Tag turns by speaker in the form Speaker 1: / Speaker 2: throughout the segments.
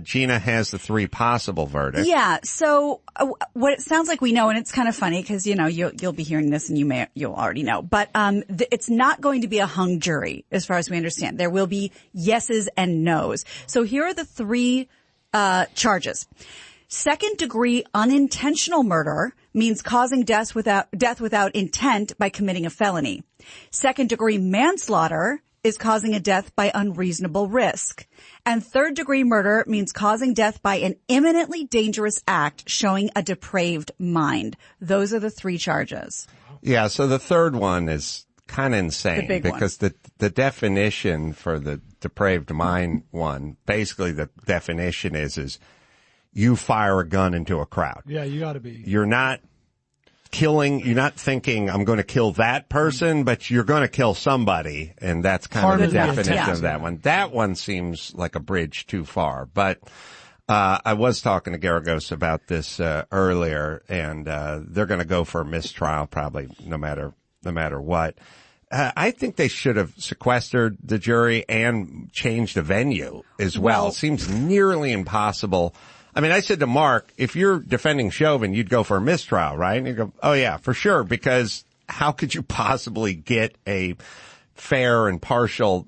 Speaker 1: Gina has the 3 possible verdicts.
Speaker 2: Yeah. So what it sounds like we know, and it's kind of funny because, you'll be hearing this and you'll already know, but, it's not going to be a hung jury as far as we understand. There will be yeses and nos. So here are the 3, charges. Second-degree unintentional murder means causing death without intent by committing a felony. Second-degree manslaughter is causing a death by unreasonable risk. And third-degree murder means causing death by an imminently dangerous act showing a depraved mind. Those are the 3 charges.
Speaker 1: Yeah, so the third one is kind of insane because the definition for the depraved mind one, basically the definition is you fire a gun into a crowd.
Speaker 3: Yeah, you got to be.
Speaker 1: You're not thinking I'm going to kill that person, but you're going to kill somebody, and that's kind of the definition of that one. That one seems like a bridge too far, but I was talking to Geragos about this earlier, and they're going to go for a mistrial probably no matter what. I think they should have sequestered the jury and changed the venue as well. It seems nearly impossible. I mean, I said to Mark, if you're defending Chauvin, you'd go for a mistrial, right? And you go, oh yeah, for sure, because how could you possibly get a fair and partial,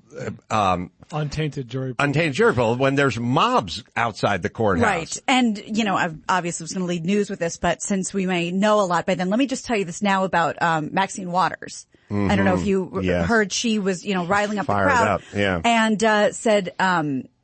Speaker 3: untainted jury
Speaker 1: pool when there's mobs outside the courthouse?
Speaker 2: Right. And, I obviously was going to lead news with this, but since we may know a lot by then, let me just tell you this now about, Maxine Waters. I don't know if you heard she was, riling up the crowd and, said,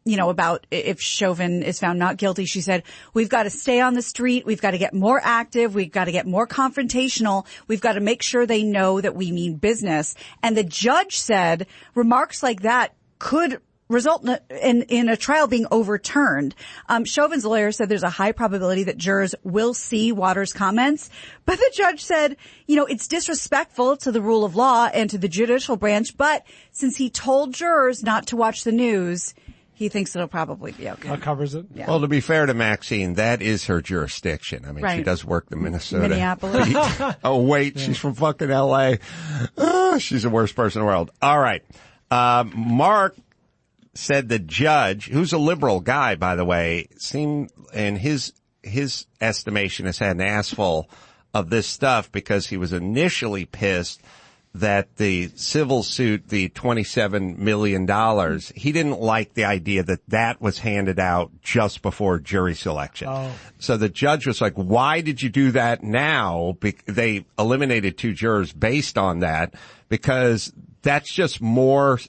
Speaker 2: about if Chauvin is found not guilty, she said, we've got to stay on the street. We've got to get more active. We've got to get more confrontational. We've got to make sure they know that we mean business. And the judge said remarks like that could result in a trial being overturned. Chauvin's lawyer said there's a high probability that jurors will see Waters' comments, but the judge said, it's disrespectful to the rule of law and to the judicial branch, but since he told jurors not to watch the news, he thinks it'll probably be okay.
Speaker 3: That covers it.
Speaker 2: Yeah.
Speaker 1: Well, to be fair to Maxine, that is her jurisdiction. I mean, she does work in
Speaker 2: Minneapolis.
Speaker 1: Oh, wait, she's from fucking L.A. Oh, she's the worst person in the world. All right. Mark said the judge, who's a liberal guy, by the way, seemed, in his estimation, has had an ass full of this stuff because he was initially pissed that the civil suit, the $27 million, he didn't like the idea that was handed out just before jury selection. Oh. So the judge was like, why did you do that now? They eliminated 2 jurors based on that because that's just more,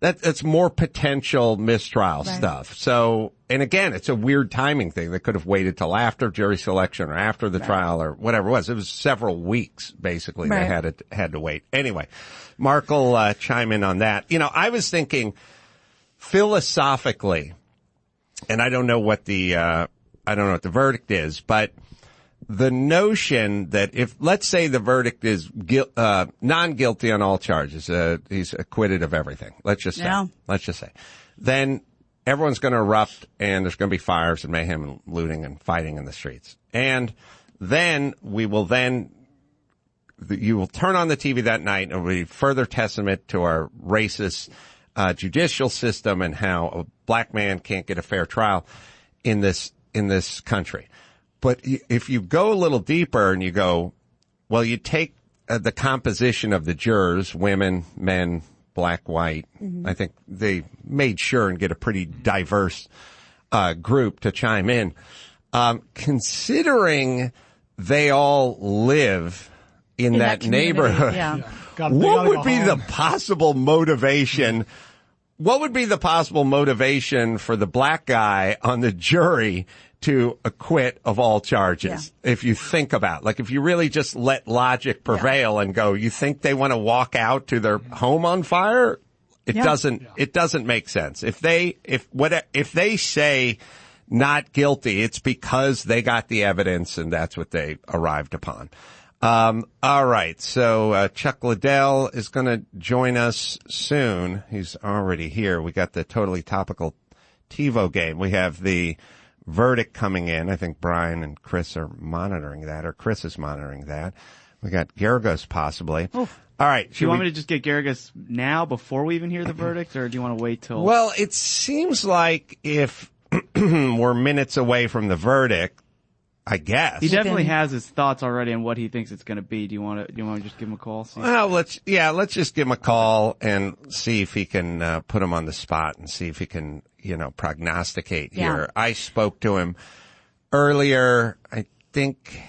Speaker 1: that's more potential mistrial stuff. So, and again, it's a weird timing thing. They could have waited till after jury selection or after the trial or whatever it was. It was several weeks, basically, they had to wait. Anyway, Mark will chime in on that. I was thinking philosophically, and I don't know what the verdict is, but the notion that if, let's say the verdict is non-guilty on all charges, he's acquitted of everything. Let's just say, then everyone's going to erupt and there's going to be fires and mayhem and looting and fighting in the streets. And then you will turn on the TV that night and it will be further testament to our racist, judicial system and how a black man can't get a fair trial in this country. But if you go a little deeper and you go, well, you take the composition of the jurors, women, men, black, white. Mm-hmm. I think they made sure and get a pretty diverse group to chime in. Considering they all live in that neighborhood, what would be the possible motivation? What would be the possible motivation for the black guy on the jury to acquit of all charges? Yeah. If you think about, like, if you really just let logic prevail and go, you think they want to walk out to their home on fire? It doesn't make sense. If they say not guilty, it's because they got the evidence and that's what they arrived upon. All right. So, Chuck Liddell is going to join us soon. He's already here. We got the totally topical TiVo game. We have the verdict coming in. I think Brian and Chris are monitoring that, or Chris is monitoring that. We got Geragos possibly. Oof. All right.
Speaker 4: Do you want me to just get Geragos now before we even hear the verdict, or do you want to wait till?
Speaker 1: Well, it seems like if we're minutes away from the verdict, I guess.
Speaker 4: He definitely has his thoughts already on what he thinks it's going to be. Do you want to just give him a call? See?
Speaker 1: Well, let's just give him a call and see if he can, put him on the spot and see if he can, prognosticate here. I spoke to him earlier. I think,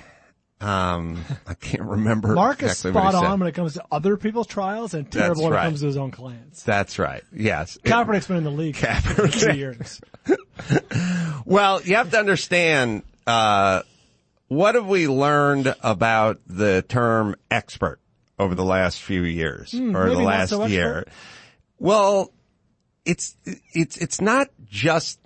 Speaker 1: I can't remember.
Speaker 3: Mark
Speaker 1: exactly
Speaker 3: is spot
Speaker 1: what he
Speaker 3: on when it comes to other people's trials and terrible when it comes to his own clients.
Speaker 1: That's right. Yes.
Speaker 3: Kaepernick's been in the league for 2 years.
Speaker 1: Well, you have to understand, what have we learned about the term expert over the last few years or the last year? Expert? Well, it's not just,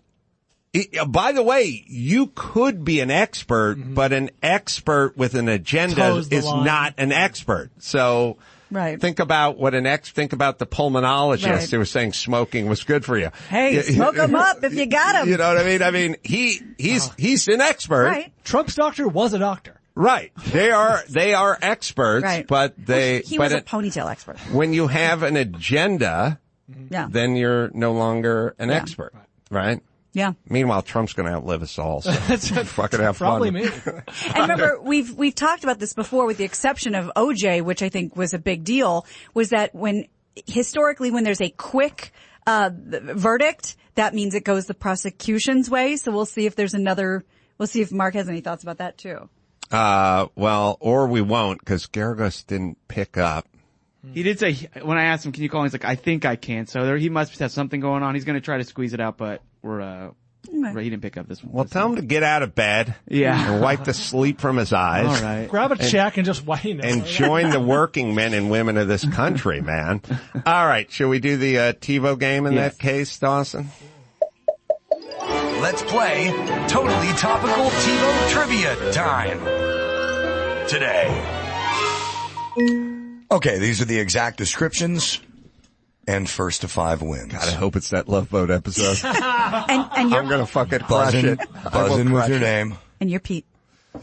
Speaker 1: by the way, you could be an expert, but an expert with an agenda is not an expert. So,
Speaker 2: right.
Speaker 1: Think about the pulmonologist who was saying smoking was good for you.
Speaker 2: Hey, smoke them up if you got them.
Speaker 1: You know what I mean? I mean, he's an expert.
Speaker 2: Right.
Speaker 3: Trump's doctor was a doctor.
Speaker 1: Right. They are experts,
Speaker 2: right.
Speaker 1: but
Speaker 2: he was a ponytail expert.
Speaker 1: When you have an agenda, then you're no longer an expert, right?
Speaker 2: Yeah.
Speaker 1: Meanwhile, Trump's going to outlive us all. So fucking have
Speaker 3: Probably
Speaker 1: fun.
Speaker 3: me.
Speaker 2: And remember, we've talked about this before, with the exception of OJ, which I think was a big deal, was that historically when there's a quick verdict, that means it goes the prosecution's way. So we'll see if we'll see if Mark has any thoughts about that too.
Speaker 1: Well, or we won't, because Geragos didn't pick up.
Speaker 4: He did say, when I asked him, can you call him? He's like, I think I can. So he must have something going on. He's going to try to squeeze it out, but he didn't pick up this one.
Speaker 1: Well, tell him to get out of bed.
Speaker 4: Yeah.
Speaker 1: And wipe the sleep from his eyes.
Speaker 4: All right.
Speaker 3: Grab a check and just wait.
Speaker 1: And join the working men and women of this country, man. All right. Shall we do the TiVo game in that case, Dawson?
Speaker 5: Let's play Totally Topical TiVo Trivia Time. Today.
Speaker 6: Okay, these are the exact descriptions, and first to 5 wins.
Speaker 1: God, I hope it's that Love Boat episode.
Speaker 2: and
Speaker 1: I'm going to fucking crush it.
Speaker 6: Buzzing with your name.
Speaker 2: And you're Pete.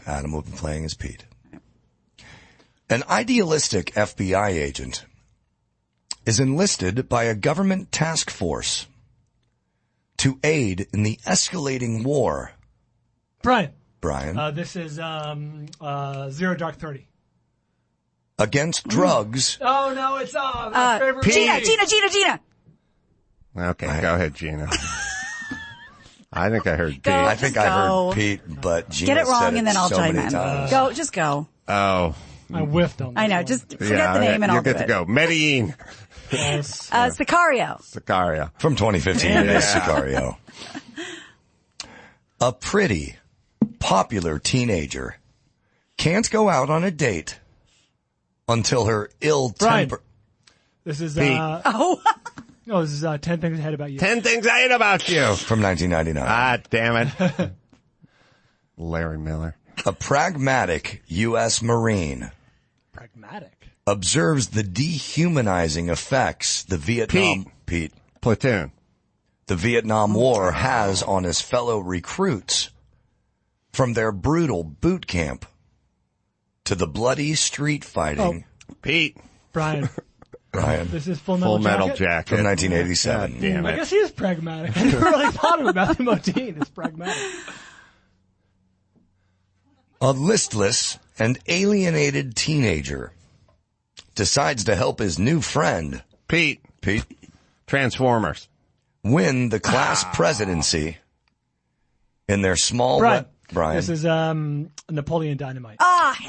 Speaker 6: Adam will be playing as Pete. An idealistic FBI agent is enlisted by a government task force to aid in the escalating war.
Speaker 3: Brian.
Speaker 6: This is
Speaker 3: Zero Dark 30.
Speaker 6: Against drugs.
Speaker 3: Oh, no, it's my favorite
Speaker 2: Gina.
Speaker 1: Okay, go ahead, Gina. I think I heard Pete.
Speaker 6: I think I heard Pete, but Gina
Speaker 2: get it wrong
Speaker 6: said
Speaker 2: and then I'll
Speaker 6: so
Speaker 2: chime
Speaker 6: many
Speaker 2: in.
Speaker 6: times.
Speaker 2: Just go.
Speaker 1: Oh.
Speaker 3: I whiffed on that.
Speaker 2: I know, just forget the name and I'll do it.
Speaker 1: You're good to go. Medellin.
Speaker 3: Yes.
Speaker 2: Sicario.
Speaker 6: From 2015, it is Sicario. A pretty, popular teenager can't go out on a date until her ill temper.
Speaker 3: This is,
Speaker 1: Pete.
Speaker 3: this is 10 Things I Hate About You.
Speaker 1: 10 Things I Hate About You.
Speaker 6: From 1999.
Speaker 1: Ah, damn it. Larry Miller.
Speaker 6: A pragmatic U.S. Marine.
Speaker 3: Pragmatic.
Speaker 6: Observes the dehumanizing effects the Vietnam... Pete.
Speaker 1: Platoon.
Speaker 6: The Vietnam War has on his fellow recruits, from their brutal boot camp to the bloody street fighting.
Speaker 1: Pete.
Speaker 3: Brian.
Speaker 6: This
Speaker 3: is Full Metal Jacket.
Speaker 6: From 1987.
Speaker 1: God damn it.
Speaker 3: I guess he is pragmatic. I never really thought of it. Matthew Modine is pragmatic.
Speaker 6: A listless and alienated teenager decides to help his new friend,
Speaker 1: Pete. Transformers.
Speaker 6: Win the class presidency in their small... Brian.
Speaker 3: This is Napoleon Dynamite.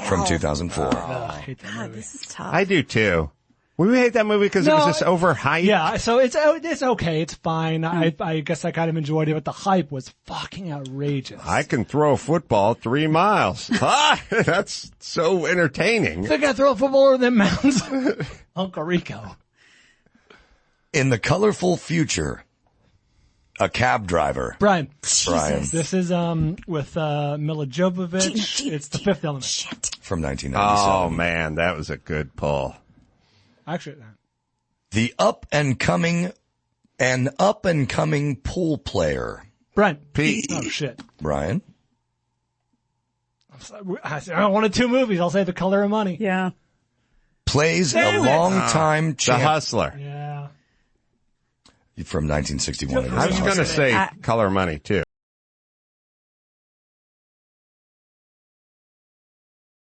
Speaker 6: From 2004.
Speaker 3: I hate that movie.
Speaker 2: This is tough.
Speaker 1: I do too. We hate that movie because it was just overhyped.
Speaker 3: Yeah, so it's okay. It's fine. I guess I kind of enjoyed it, but the hype was fucking outrageous.
Speaker 1: I can throw a football 3 miles. That's so entertaining.
Speaker 3: I think I throw a football over them mountains. Uncle Rico.
Speaker 6: In the colorful future, a cab driver.
Speaker 3: Brian.
Speaker 6: This
Speaker 3: is with Mila Jovovich.
Speaker 2: Gina,
Speaker 3: it's The Fifth Element.
Speaker 2: Shit.
Speaker 6: From 1997.
Speaker 1: Oh man, that was a good pull.
Speaker 3: Actually,
Speaker 6: the up and coming pool player.
Speaker 3: Brian.
Speaker 1: Pete.
Speaker 3: Oh shit.
Speaker 6: Brian.
Speaker 3: I wanted 2 movies. I'll say The Color of Money.
Speaker 2: Yeah.
Speaker 6: Plays a long-time
Speaker 1: The Hustler.
Speaker 3: Yeah.
Speaker 6: From 1961.
Speaker 1: I was going to say Color of Money too.